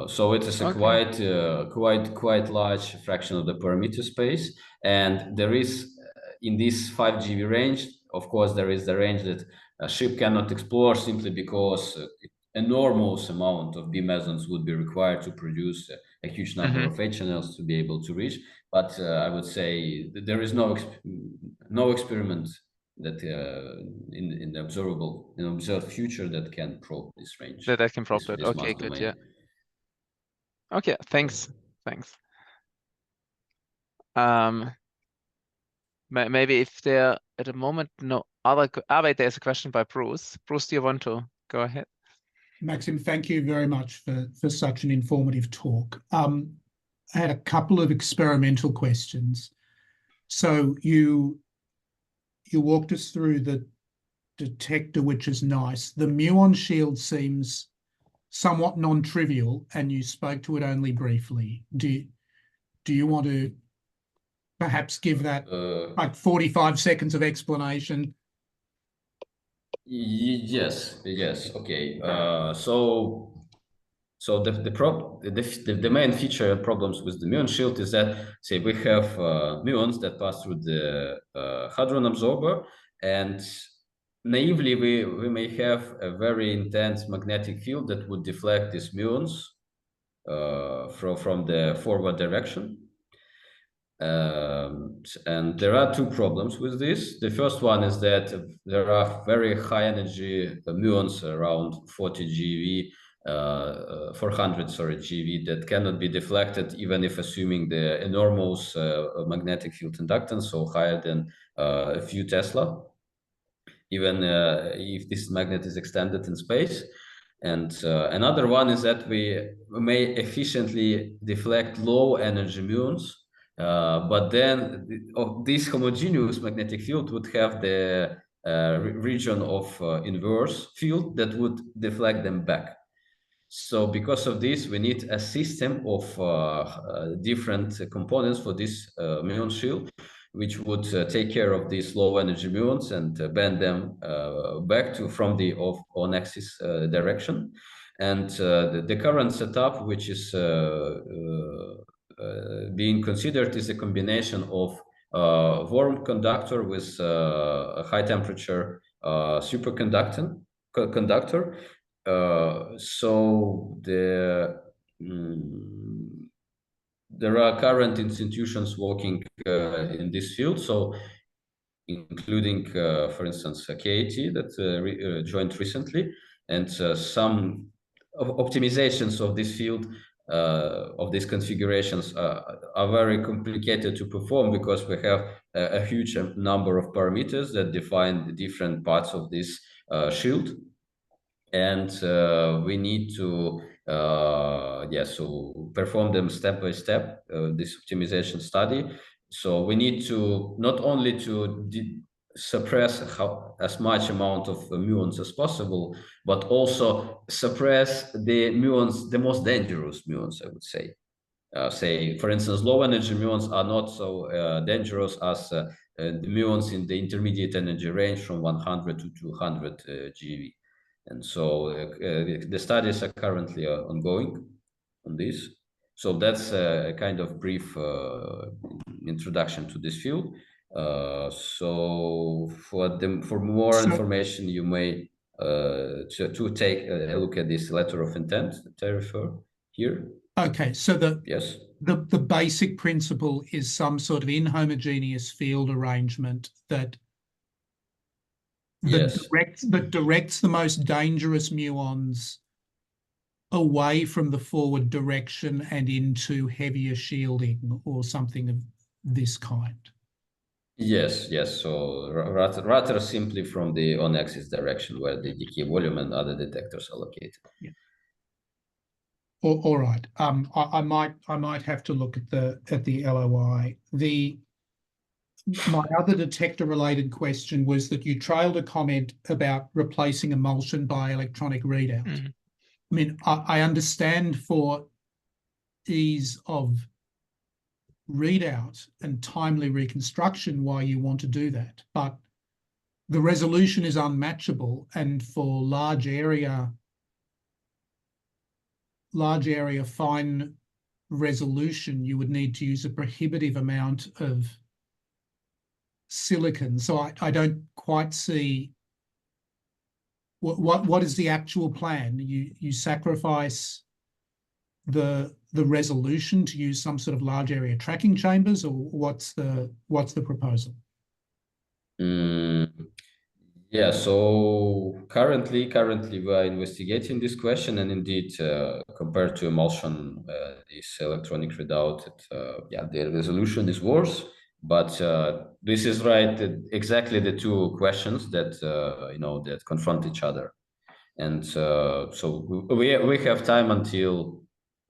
Speaker 1: So it is a quite large fraction of the parameter space, and there is in this 5 GeV range, of course, there is the range that SHiP cannot explore simply because enormous amount of B mesons would be required to produce a huge number of HNLs to be able to reach. But I would say that there is no experiment that in the observed future that can probe this range.
Speaker 2: That can probe it. Okay, good. Domain. Yeah. Okay, thanks. Maybe if there at the moment no other. Wait, there's a question by Bruce. Bruce, do you want to go ahead?
Speaker 3: Maksym, thank you very much for such an informative talk. I had a couple of experimental questions. So you walked us through the detector, which is nice. The muon shield seems somewhat non-trivial, and you spoke to it only briefly. Do you want to perhaps give that like 45 seconds of explanation?
Speaker 1: Yes. Okay. So the main feature problems with the muon shield is that, say, we have muons that pass through the hadron absorber, and naively, we may have a very intense magnetic field that would deflect these muons from the forward direction. And there are two problems with this. The first one is that there are very high energy muons around 40 GeV, 400 GeV, that cannot be deflected even if assuming the enormous magnetic field inductance, so higher than a few Tesla, even if this magnet is extended in space. And another one is that we may efficiently deflect low energy muons, but then this homogeneous magnetic field would have the region of inverse field that would deflect them back. So because of this, we need a system of different components for this muon shield, which would take care of these low energy muons and bend them back from the on-axis direction. And the current setup, which is being considered, is a combination of warm conductor with a high temperature superconductor. So there are current institutions working in this field, so including, for instance, KAT that joined recently, and some optimizations of this field, of these configurations are very complicated to perform because we have a huge number of parameters that define the different parts of this shield. And we need to so perform them step by step, this optimization study. So we need to not only to suppress as much amount of muons as possible, but also suppress the muons, the most dangerous muons, I would say. Say, for instance, low energy muons are not so dangerous as the muons in the intermediate energy range from 100 to 200 GeV. And so the studies are currently ongoing on this. So that's a kind of brief introduction to this field. So for more information, you may to take a look at this letter of intent that I refer here.
Speaker 3: Okay, so
Speaker 1: yes,
Speaker 3: the basic principle is some sort of inhomogeneous field arrangement that directs the most dangerous muons away from the forward direction and into heavier shielding or something of this kind.
Speaker 1: Yes. So rather simply from the on-axis direction where the decay volume and other detectors are located.
Speaker 3: Yeah. All right. I might have to look at the LOI. My other detector-related question was that you trailed a comment about replacing emulsion by electronic readout.
Speaker 2: Mm-hmm.
Speaker 3: I mean, I understand for ease of readout and timely reconstruction why you want to do that, but the resolution is unmatchable, and for large area fine resolution, you would need to use a prohibitive amount of silicon. So I don't quite see what is the actual plan. You sacrifice the resolution to use some sort of large area tracking chambers, or what's the proposal?
Speaker 1: Yeah, so currently we are investigating this question, and indeed, compared to emulsion, this electronic readout, the resolution is worse. But this is exactly the two questions that that confront each other, and so we have time until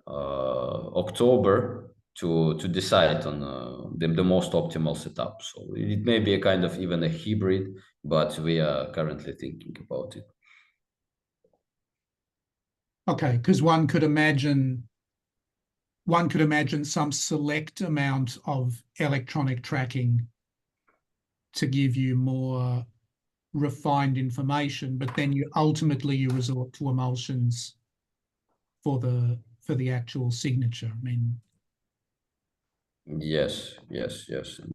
Speaker 1: October to decide on the most optimal setup. So it may be a kind of even a hybrid, but we are currently thinking about it.
Speaker 3: Okay, because one could imagine some select amount of electronic tracking to give you more refined information, but then you resort to emulsions for the actual signature. I mean,
Speaker 1: yes,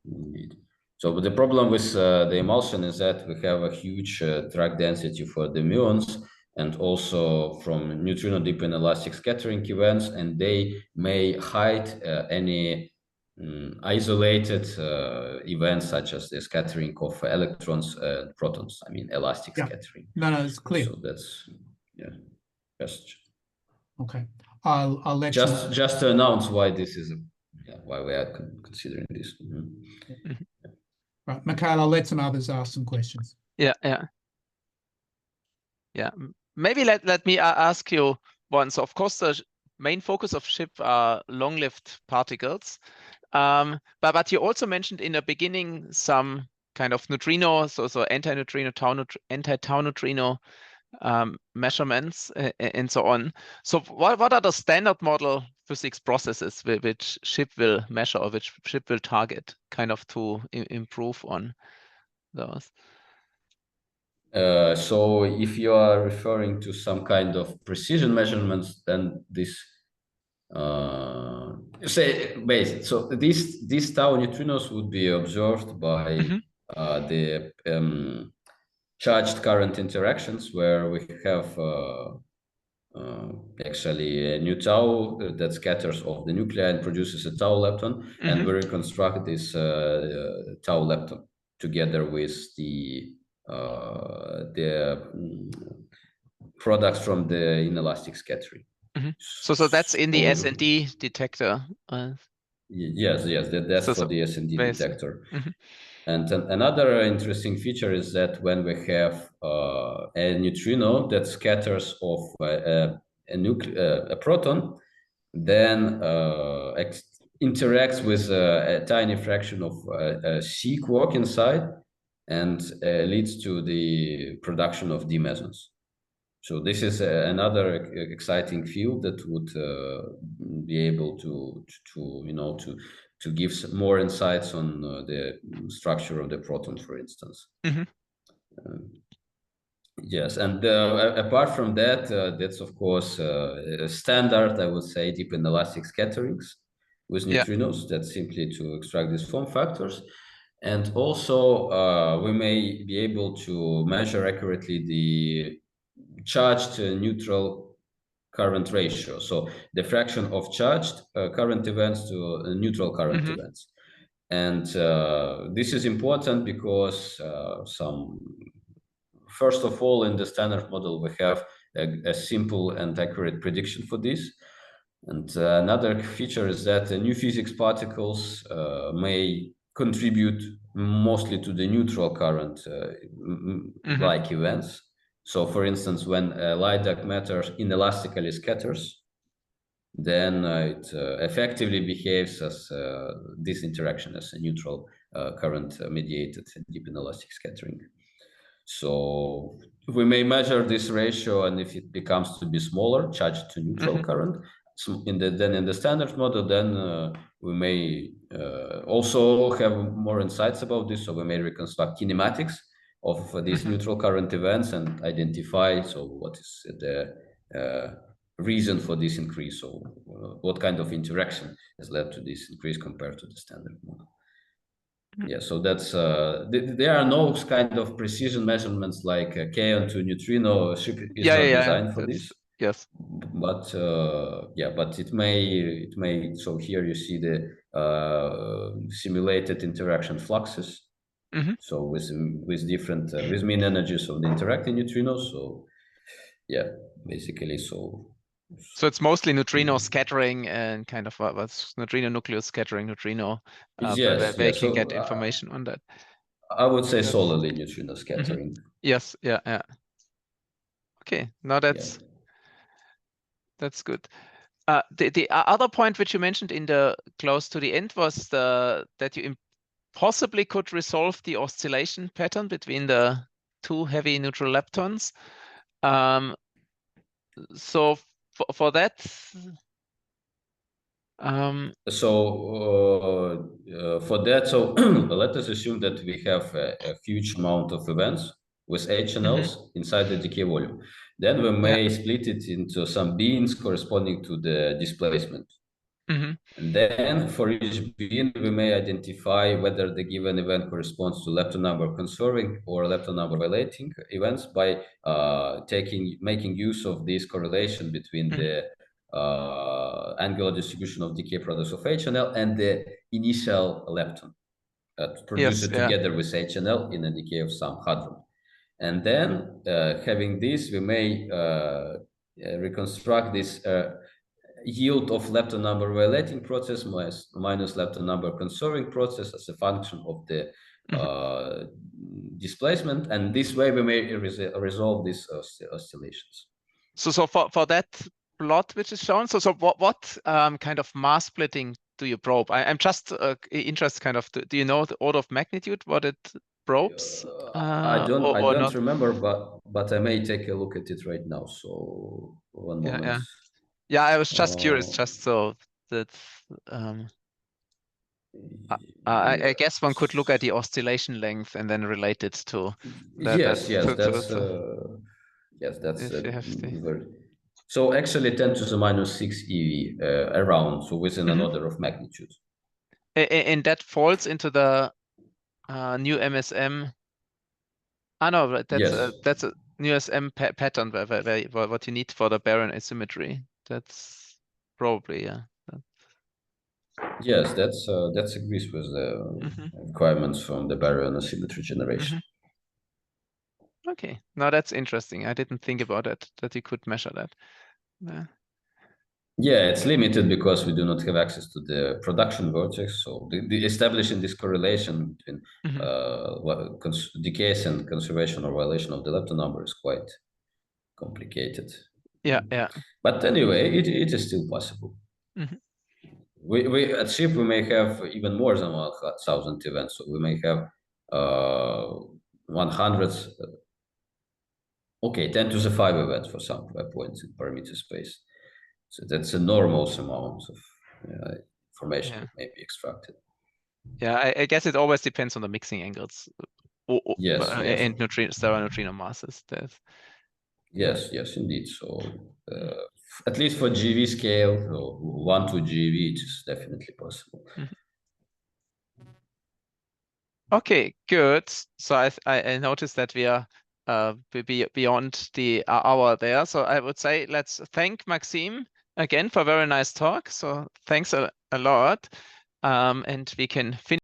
Speaker 1: indeed. So the problem with the emulsion is that we have a huge drag density for the muons, and also from neutrino deep inelastic scattering events, and they may hide any isolated events such as the scattering of electrons and protons. I mean, elastic scattering.
Speaker 3: No, it's clear.
Speaker 1: So that's just
Speaker 3: okay. I'll let
Speaker 1: just to announce why this is why we are considering this.
Speaker 3: Right, Mikhail, I'll let some others ask some questions.
Speaker 2: Yeah. Maybe let me ask you one. So of course the main focus of SHiP are long-lived particles, but you also mentioned in the beginning some kind of neutrino, so anti-neutrino, anti-tau neutrino measurements and so on. So what are the standard model physics processes which SHiP will measure or which SHiP will target, kind of to improve on those?
Speaker 1: So if you are referring to some kind of precision measurements, then this so these tau neutrinos would be observed by the charged current interactions, where we have actually a new tau that scatters off the nuclei and produces a tau lepton, and we reconstruct this tau lepton together with the products from the inelastic scattering.
Speaker 2: So that's in the S&D detector.
Speaker 1: Yes, that's for the S&D detector. And another interesting feature is that when we have a neutrino that scatters off a proton, then interacts with a tiny fraction of a C quark inside, and leads to the production of d mesons. So this is another exciting field that would be able to give some more insights on the structure of the proton, for instance. Yes, and apart from that, that's of course a standard, I would say, deep inelastic scatterings with neutrinos. That's simply to extract these form factors. And also, we may be able to measure accurately the charged neutral current ratio. So the fraction of charged current events to neutral current events. And this is important because first of all, in the standard model, we have a simple and accurate prediction for this. And another feature is that new physics particles may contribute mostly to the neutral current like events. So for instance, when light dark matter inelastically scatters, then it effectively behaves as this interaction as a neutral current mediated deep inelastic scattering. So we may measure this ratio, and if it becomes to be smaller, charged to neutral current, so in the standard model, then we may also have more insights about this. So we may reconstruct kinematics of these neutral current events and identify what is the reason for this increase. So what kind of interaction has led to this increase compared to the standard model. Yeah, so that's there are no kind of precision measurements like kaon to neutrino. SHiP is not designed for this.
Speaker 2: Yes,
Speaker 1: but but it may. So here you see the simulated interaction fluxes. So with different with mean energies of the interacting neutrinos. So yeah, basically so.
Speaker 2: So it's mostly neutrino scattering and kind of what's neutrino nucleus scattering neutrino.
Speaker 1: Yes,
Speaker 2: where you can get information on that.
Speaker 1: I would say solely neutrino scattering.
Speaker 2: Yes, yeah. Okay, now that's good. The other point which you mentioned in the close to the end was that you possibly could resolve the oscillation pattern between the two heavy neutral leptons. So for that,
Speaker 1: for that, so let us assume that we have a huge amount of events with H and Ls inside the decay volume. Then we may split it into some beans corresponding to the displacement.
Speaker 2: Mhm.
Speaker 1: And then for each bin, we may identify whether the given event corresponds to lepton number conserving or lepton number violating events by making use of this correlation between the angular distribution of decay products of HNL and the initial lepton produced together with HNL in a decay of some hadron. And then having this, we may reconstruct this yield of lepton number violating process minus lepton number conserving process as a function of the displacement, and this way we may resolve these oscillations.
Speaker 2: So for that plot which is shown, so what kind of mass splitting do you probe? I'm just interested, kind of. Do you know the order of magnitude what it probes?
Speaker 1: I don't
Speaker 2: not?
Speaker 1: remember, but I may take a look at it right now. So one moment.
Speaker 2: Yeah, I was just curious, just so that I guess one could look at the oscillation length and then relate it to that.
Speaker 1: Yes, that's very. So actually 10 to the minus 6 eV around, so within an order of magnitude.
Speaker 2: And that falls into the new MSM. No, that's a new SM pattern where what you need for the baryon asymmetry. That's probably
Speaker 1: Yes, that agrees with the requirements from the baryon asymmetry generation.
Speaker 2: Okay, now that's interesting. I didn't think about it, that you could measure that.
Speaker 1: Yeah, it's limited because we do not have access to the production vortex. So the establishing this correlation between decays and conservation or violation of the lepton number is quite complicated.
Speaker 2: Yeah.
Speaker 1: But anyway, it is still possible. We at SHiP we may have even more than 1,000 events. So we may have 100. Okay, 10 to the 5 events for some points in parameter space. So that's an enormous amount of information that may be extracted.
Speaker 2: Yeah, I guess it always depends on the mixing angles.
Speaker 1: Yes.
Speaker 2: And stellar neutrino masses.
Speaker 1: Yes, indeed. So at least for GeV scale, 1 to GeV, it is definitely possible.
Speaker 2: Okay, good. So I noticed that we are beyond the hour there. So I would say let's thank Maksym again for a very nice talk. So thanks a lot. And we can finish.